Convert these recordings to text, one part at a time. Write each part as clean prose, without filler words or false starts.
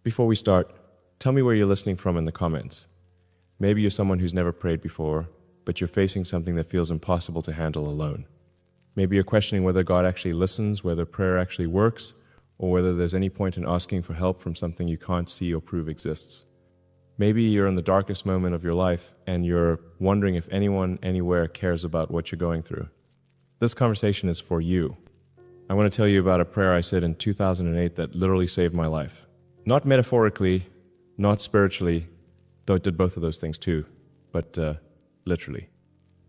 Before we start, tell me where you're listening from in the comments. Maybe you're someone who's never prayed before, but you're facing something that feels impossible to handle alone. Maybe you're questioning whether God actually listens, whether prayer actually works, or whether there's any point in asking for help from something you can't see or prove exists. Maybe you're in the darkest moment of your life and you're wondering if anyone, anywhere cares about what you're going through. This conversation is for you. I want to tell you about a prayer I said in 2008 that literally saved my life. Not metaphorically, not spiritually, though it did both of those things too, but literally.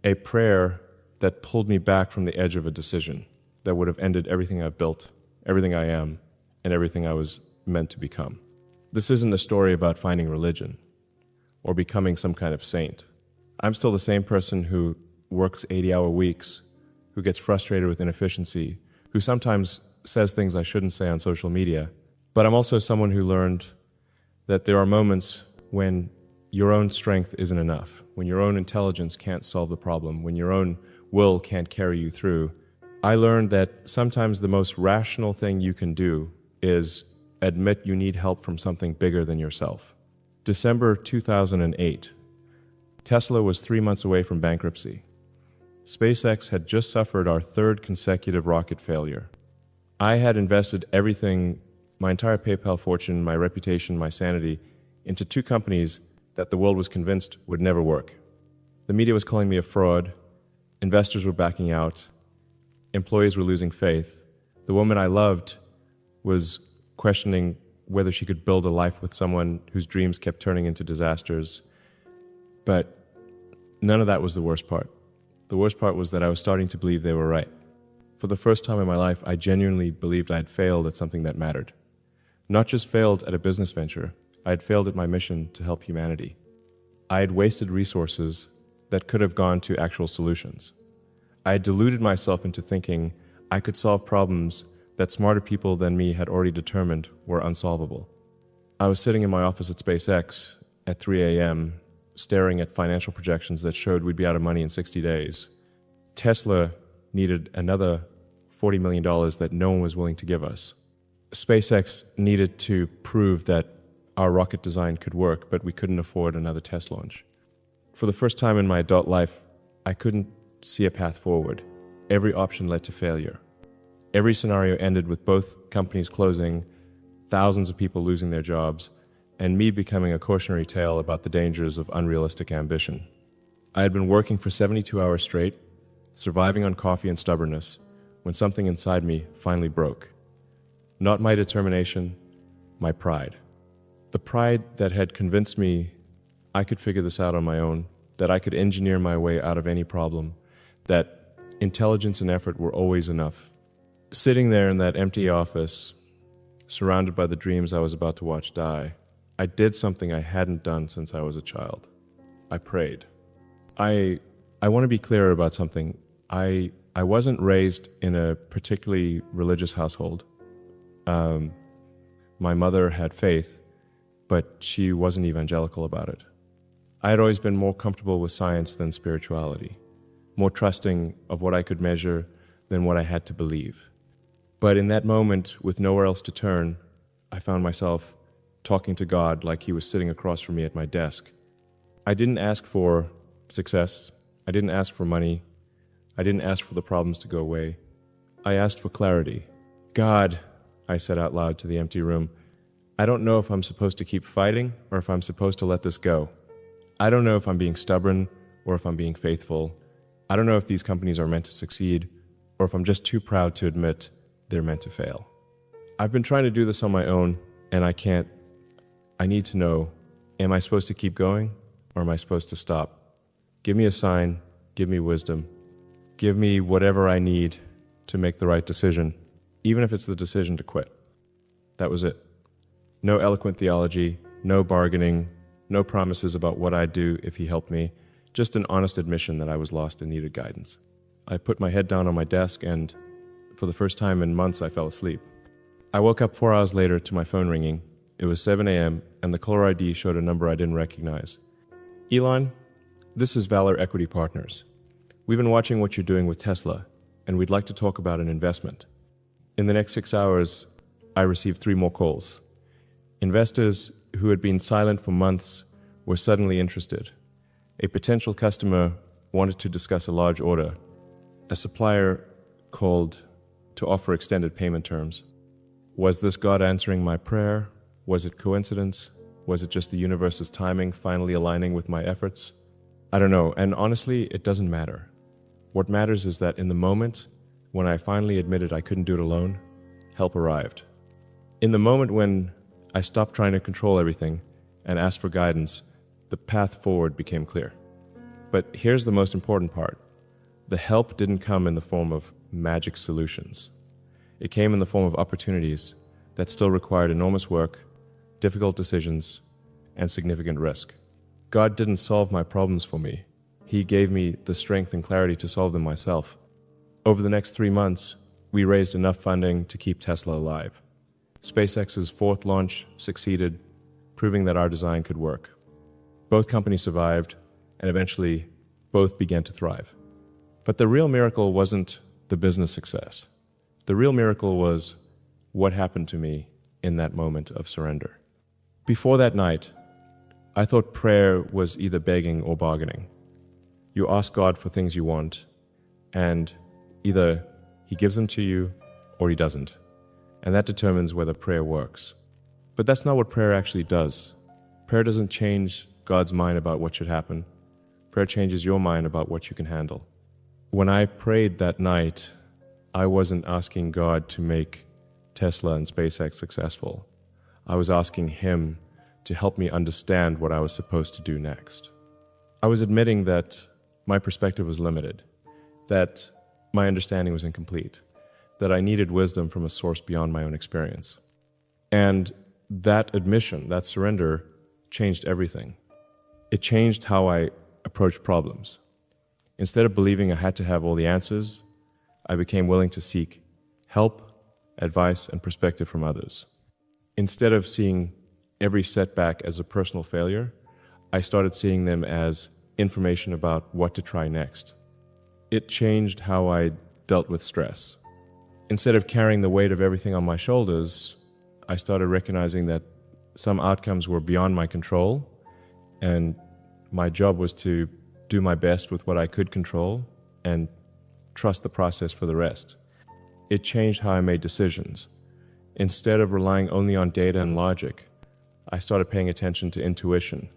A prayer that pulled me back from the edge of a decision that would have ended everything I've built, everything I am, and everything I was meant to become. This isn't a story about finding religion or becoming some kind of saint. I'm still the same person who works 80-hour weeks, who gets frustrated with inefficiency, who sometimes says things I shouldn't say on social media. But I'm also someone who learned that there are moments when your own strength isn't enough, when your own intelligence can't solve the problem, when your own will can't carry you through. I learned that sometimes the most rational thing you can do is admit you need help from something bigger than yourself. December 2008. Tesla was 3 months away from bankruptcy. SpaceX had just suffered our third consecutive rocket failure. I had invested everything, my entire PayPal fortune, my reputation, my sanity, into two companies that the world was convinced would never work. The media was calling me a fraud, investors were backing out, employees were losing faith. The woman I loved was questioning whether she could build a life with someone whose dreams kept turning into disasters. But none of that was the worst part. The worst part was that I was starting to believe they were right. For the first time in my life, I genuinely believed I had failed at something that mattered. Not just failed at a business venture, I had failed at my mission to help humanity. I had wasted resources that could have gone to actual solutions. I had deluded myself into thinking I could solve problems that smarter people than me had already determined were unsolvable. I was sitting in my office at SpaceX at 3 a.m., staring at financial projections that showed we'd be out of money in 60 days. Tesla needed another $40 million that no one was willing to give us. SpaceX needed to prove that our rocket design could work, but we couldn't afford another test launch. For the first time in my adult life, I couldn't see a path forward. Every option led to failure. Every scenario ended with both companies closing, thousands of people losing their jobs, and me becoming a cautionary tale about the dangers of unrealistic ambition. I had been working for 72 hours straight, surviving on coffee and stubbornness, when something inside me finally broke. Not my determination, my pride. The pride that had convinced me I could figure this out on my own, that I could engineer my way out of any problem, that intelligence and effort were always enough. Sitting there in that empty office, surrounded by the dreams I was about to watch die, I did something I hadn't done since I was a child. I prayed. I want to be clear about something. I wasn't raised in a particularly religious household. My mother had faith, but she wasn't evangelical about it. I had always been more comfortable with science than spirituality, more trusting of what I could measure than what I had to believe. But in that moment, with nowhere else to turn, I found myself talking to God like he was sitting across from me at my desk. I didn't ask for success. I didn't ask for money. I didn't ask for the problems to go away. I asked for clarity. God, I said out loud to the empty room, I don't know if I'm supposed to keep fighting or if I'm supposed to let this go. I don't know if I'm being stubborn or if I'm being faithful. I don't know if these companies are meant to succeed or if I'm just too proud to admit they're meant to fail. I've been trying to do this on my own, and I can't. I need to know, am I supposed to keep going or am I supposed to stop? Give me a sign, give me wisdom, give me whatever I need to make the right decision, even if it's the decision to quit. That was it. No eloquent theology, no bargaining, no promises about what I'd do if he helped me, just an honest admission that I was lost and needed guidance. I put my head down on my desk and, for the first time in months, I fell asleep. I woke up 4 hours later to my phone ringing. It was 7 a.m., and the caller ID showed a number I didn't recognize. Elon, this is Valor Equity Partners. We've been watching what you're doing with Tesla, and we'd like to talk about an investment. In the next 6 hours, I received 3 more calls. Investors who had been silent for months were suddenly interested. A potential customer wanted to discuss a large order. A supplier called to offer extended payment terms. Was this God answering my prayer? Was it coincidence? Was it just the universe's timing finally aligning with my efforts? I don't know, and honestly, it doesn't matter. What matters is that in the moment when I finally admitted I couldn't do it alone, help arrived. In the moment when I stopped trying to control everything and asked for guidance, the path forward became clear. But here's the most important part. The help didn't come in the form of magic solutions. It came in the form of opportunities that still required enormous work, difficult decisions, and significant risk. God didn't solve my problems for me. He gave me the strength and clarity to solve them myself. Over the next 3 months, we raised enough funding to keep Tesla alive. SpaceX's 4th launch succeeded, proving that our design could work. Both companies survived, and eventually, both began to thrive. But the real miracle wasn't the business success. The real miracle was what happened to me in that moment of surrender. Before that night, I thought prayer was either begging or bargaining. You ask God for things you want, and either He gives them to you or He doesn't. And that determines whether prayer works. But that's not what prayer actually does. Prayer doesn't change God's mind about what should happen. Prayer changes your mind about what you can handle. When I prayed that night, I wasn't asking God to make Tesla and SpaceX successful. I was asking Him to help me understand what I was supposed to do next. I was admitting that my perspective was limited, that my understanding was incomplete, that I needed wisdom from a source beyond my own experience. And that admission, that surrender, changed everything. It changed how I approached problems. Instead of believing I had to have all the answers, I became willing to seek help, advice, and perspective from others. Instead of seeing every setback as a personal failure, I started seeing them as information about what to try next. It changed how I dealt with stress. Instead of carrying the weight of everything on my shoulders, I started recognizing that some outcomes were beyond my control, and my job was to do my best with what I could control and trust the process for the rest. It changed how I made decisions. Instead of relying only on data and logic, I started paying attention to intuition,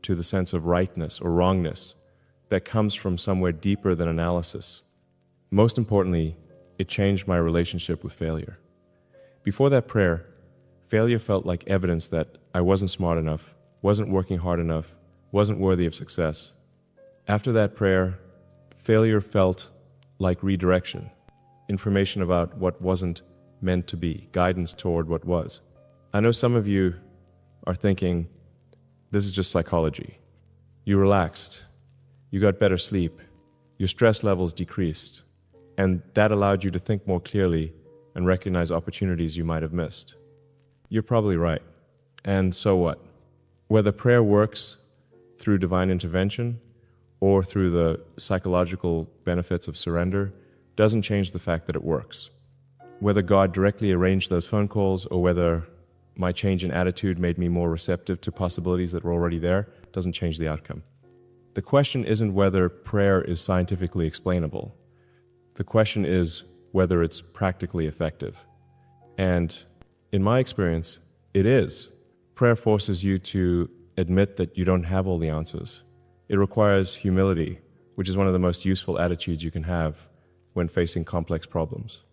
to the sense of rightness or wrongness that comes from somewhere deeper than analysis. Most importantly, it changed my relationship with failure. Before that prayer, failure felt like evidence that I wasn't smart enough, wasn't working hard enough, wasn't worthy of success. After that prayer, failure felt like redirection, information about what wasn't meant to be, guidance toward what was. I know some of you are thinking, this is just psychology. You relaxed, you got better sleep, your stress levels decreased, and that allowed you to think more clearly and recognize opportunities you might have missed. You're probably right. And so what? Whether prayer works through divine intervention or through the psychological benefits of surrender doesn't change the fact that it works. Whether God directly arranged those phone calls or whether my change in attitude made me more receptive to possibilities that were already there doesn't change the outcome. The question isn't whether prayer is scientifically explainable. The question is whether it's practically effective. And in my experience, it is. Prayer forces you to admit that you don't have all the answers. It requires humility, which is one of the most useful attitudes you can have when facing complex problems.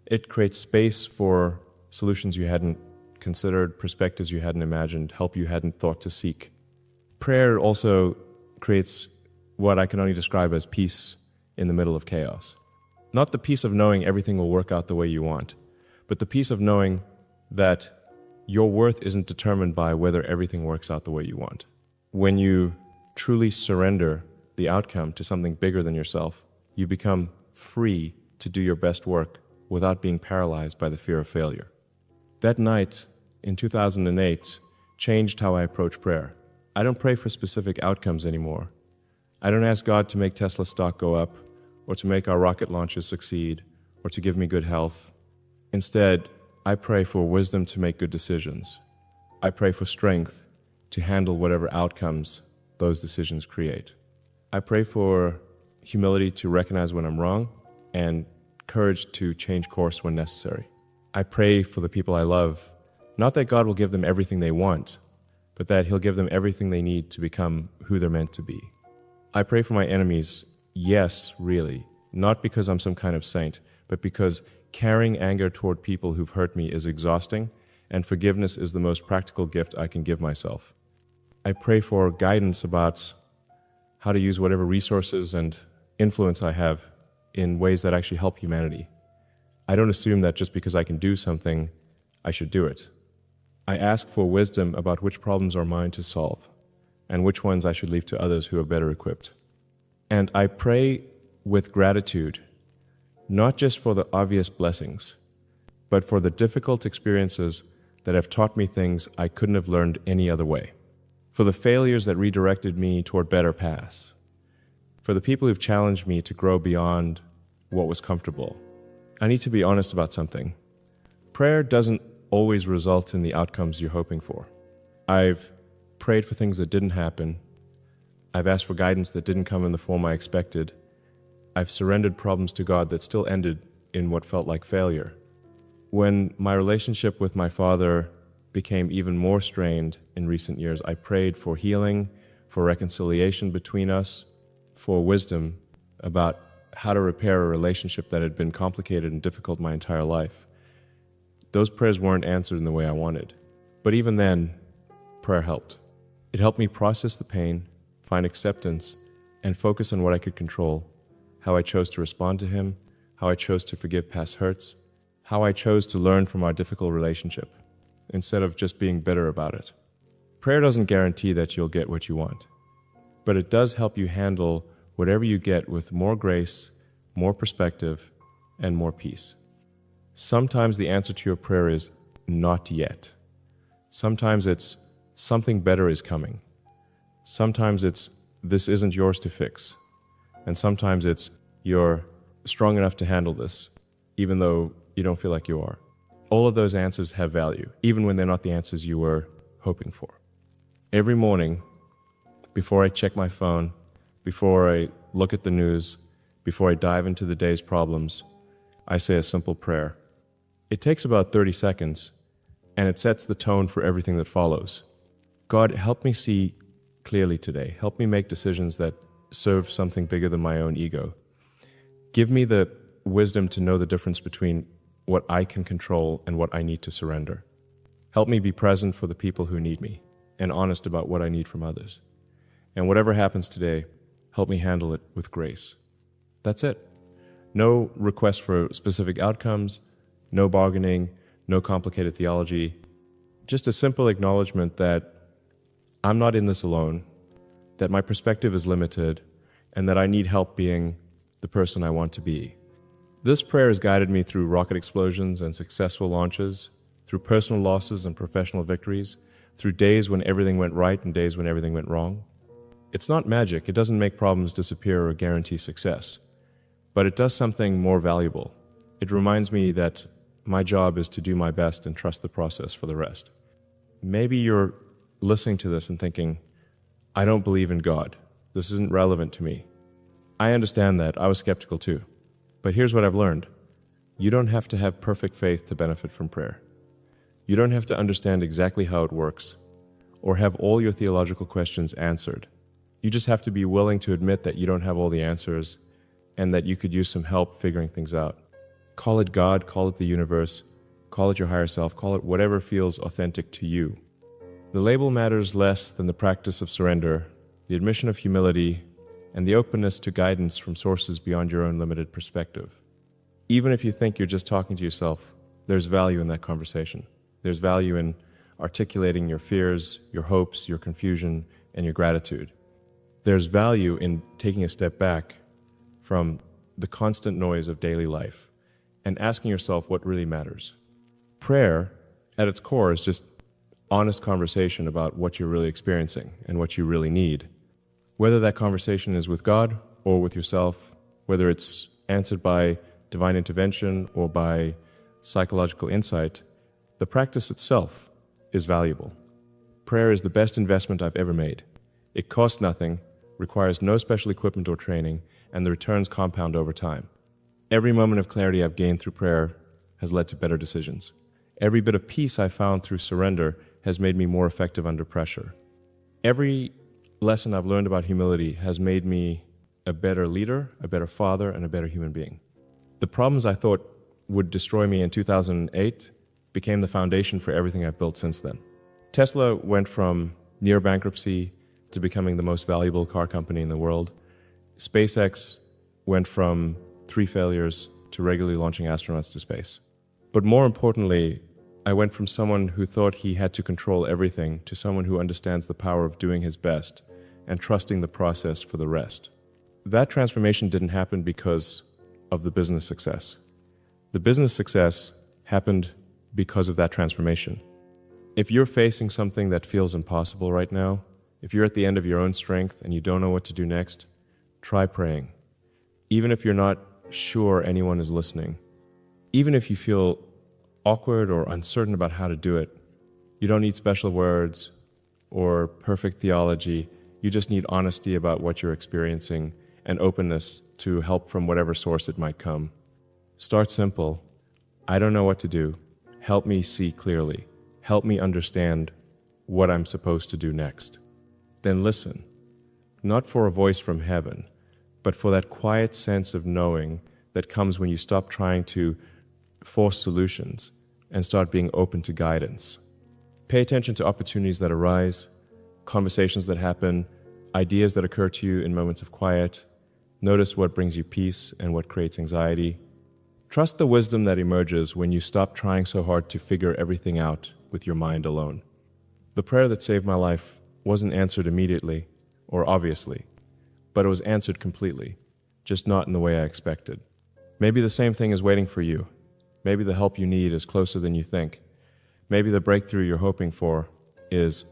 It creates space for solutions you hadn't considered, perspectives you hadn't imagined, help you hadn't thought to seek. Prayer also creates what I can only describe as peace in the middle of chaos. Not the peace of knowing everything will work out the way you want, but the peace of knowing that your worth isn't determined by whether everything works out the way you want. When you truly surrender the outcome to something bigger than yourself, you become free to do your best work without being paralyzed by the fear of failure. That night in 2008 changed how I approach prayer. I don't pray for specific outcomes anymore. I don't ask God to make Tesla stock go up, or to make our rocket launches succeed, or to give me good health. Instead, I pray for wisdom to make good decisions, I pray for strength to handle whatever outcomes those decisions create. I pray for humility to recognize when I'm wrong and courage to change course when necessary. I pray for the people I love, not that God will give them everything they want, but that He'll give them everything they need to become who they're meant to be. I pray for my enemies, yes, really, not because I'm some kind of saint, but because carrying anger toward people who've hurt me is exhausting, and forgiveness is the most practical gift I can give myself. I pray for guidance about how to use whatever resources and influence I have in ways that actually help humanity. I don't assume that just because I can do something, I should do it. I ask for wisdom about which problems are mine to solve and which ones I should leave to others who are better equipped. And I pray with gratitude, not just for the obvious blessings, but for the difficult experiences that have taught me things I couldn't have learned any other way, for the failures that redirected me toward better paths, for the people who've challenged me to grow beyond what was comfortable. I need to be honest about something. Prayer doesn't always result in the outcomes you're hoping for. I've prayed for things that didn't happen. I've asked for guidance that didn't come in the form I expected. I've surrendered problems to God that still ended in what felt like failure. When my relationship with my father became even more strained in recent years, I prayed for healing, for reconciliation between us, for wisdom about how to repair a relationship that had been complicated and difficult my entire life. Those prayers weren't answered in the way I wanted. But even then, prayer helped. It helped me process the pain, find acceptance, and focus on what I could control, how I chose to respond to him, how I chose to forgive past hurts, how I chose to learn from our difficult relationship, instead of just being bitter about it. Prayer doesn't guarantee that you'll get what you want, but it does help you handle whatever you get with more grace, more perspective, and more peace. Sometimes the answer to your prayer is not yet. Sometimes it's something better is coming. Sometimes it's this isn't yours to fix. And sometimes it's you're strong enough to handle this, even though you don't feel like you are. All of those answers have value, even when they're not the answers you were hoping for. Every morning, before I check my phone, before I look at the news, before I dive into the day's problems, I say a simple prayer. It takes about 30 seconds, and it sets the tone for everything that follows. God, help me see clearly today. Help me make decisions that serve something bigger than my own ego. Give me the wisdom to know the difference between what I can control and what I need to surrender. Help me be present for the people who need me and honest about what I need from others. And whatever happens today, help me handle it with grace. That's it. No request for specific outcomes, no bargaining, no complicated theology. Just a simple acknowledgement that I'm not in this alone, that my perspective is limited, and that I need help being the person I want to be. This prayer has guided me through rocket explosions and successful launches, through personal losses and professional victories, through days when everything went right and days when everything went wrong. It's not magic. It doesn't make problems disappear or guarantee success. But it does something more valuable. It reminds me that my job is to do my best and trust the process for the rest. Maybe you're listening to this and thinking, I don't believe in God. This isn't relevant to me. I understand that. I was skeptical too. But here's what I've learned. You don't have to have perfect faith to benefit from prayer. You don't have to understand exactly how it works or have all your theological questions answered. You just have to be willing to admit that you don't have all the answers and that you could use some help figuring things out. Call it God, call it the universe, call it your higher self, call it whatever feels authentic to you. The label matters less than the practice of surrender, the admission of humility, and the openness to guidance from sources beyond your own limited perspective. Even if you think you're just talking to yourself, there's value in that conversation. There's value in articulating your fears, your hopes, your confusion, and your gratitude. There's value in taking a step back from the constant noise of daily life and asking yourself what really matters. Prayer, at its core, is just honest conversation about what you're really experiencing and what you really need. Whether that conversation is with God or with yourself, whether it's answered by divine intervention or by psychological insight, the practice itself is valuable. Prayer is the best investment I've ever made. It costs nothing, requires no special equipment or training, and the returns compound over time. Every moment of clarity I've gained through prayer has led to better decisions. Every bit of peace I've found through surrender has made me more effective under pressure. Every lesson I've learned about humility has made me a better leader, a better father, and a better human being. The problems I thought would destroy me in 2008 became the foundation for everything I've built since then. Tesla went from near bankruptcy to becoming the most valuable car company in the world. SpaceX went from 3 failures to regularly launching astronauts to space. But more importantly, I went from someone who thought he had to control everything to someone who understands the power of doing his best and trusting the process for the rest. That transformation didn't happen because of the business success. The business success happened because of that transformation. If you're facing something that feels impossible right now, if you're at the end of your own strength and you don't know what to do next, try praying. Even if you're not sure anyone is listening, even if you feel awkward or uncertain about how to do it, you don't need special words or perfect theology. You just need honesty about what you're experiencing and openness to help from whatever source it might come. Start simple. I don't know what to do. Help me see clearly. Help me understand what I'm supposed to do next. Then listen, not for a voice from heaven, but for that quiet sense of knowing that comes when you stop trying to force solutions and start being open to guidance. Pay attention to opportunities that arise, conversations that happen, ideas that occur to you in moments of quiet. Notice what brings you peace and what creates anxiety. Trust the wisdom that emerges when you stop trying so hard to figure everything out with your mind alone. The prayer that saved my life wasn't answered immediately or obviously, but it was answered completely, just not in the way I expected. Maybe the same thing is waiting for you. Maybe the help you need is closer than you think. Maybe the breakthrough you're hoping for is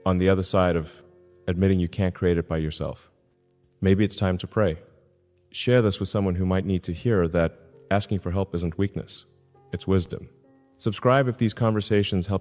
on the other side of admitting you can't create it by yourself. Maybe it's time to pray. Share this with someone who might need to hear that asking for help isn't weakness, it's wisdom. Subscribe if these conversations help